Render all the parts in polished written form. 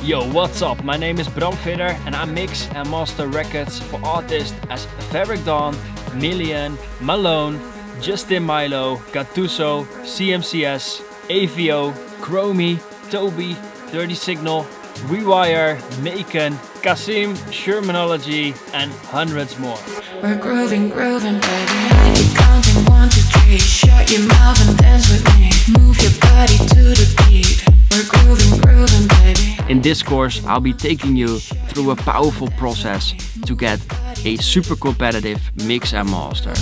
Yo, what's up? My name is Bram Fidder and I mix and master records for artists as Fabric Dawn, Million, Malone, Justin Milo, Gattuso, CMCS, AVO, Chromie, Toby, Dirty Signal, Rewire, Macon, Kasim, Shermanology and hundreds more. We're grooving, baby. Keep counting 1, 2, 3. Shut your mouth and dance with me. Move your body to the beat. We're grooving, baby. In this course, I'll be taking you through a powerful process to get a super competitive mix and master.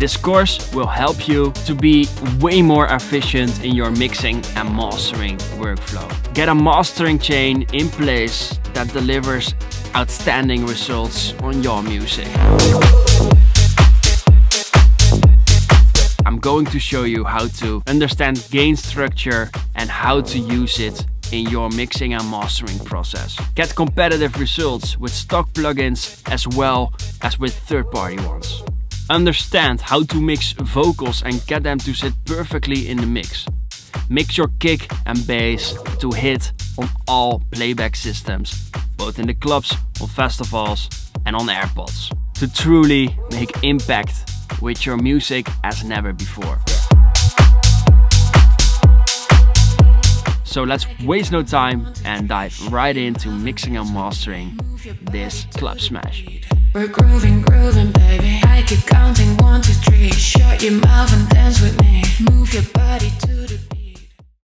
This course will help you to be way more efficient in your mixing and mastering workflow. Get a mastering chain in place that delivers outstanding results on your music. I'm going to show you how to understand gain structure and how to use it in your mixing and mastering process. Get competitive results with stock plugins as well as with third-party ones. Understand how to mix vocals and get them to sit perfectly in the mix. Mix your kick and bass to hit on all playback systems, both in the clubs, on festivals and on AirPods, to truly make impact with your music as never before. So let's waste no time and dive right into mixing and mastering this club smash. We're grooving, baby. I keep counting 1, 2, 3. Shut your mouth and dance with me. Move your body to the beat.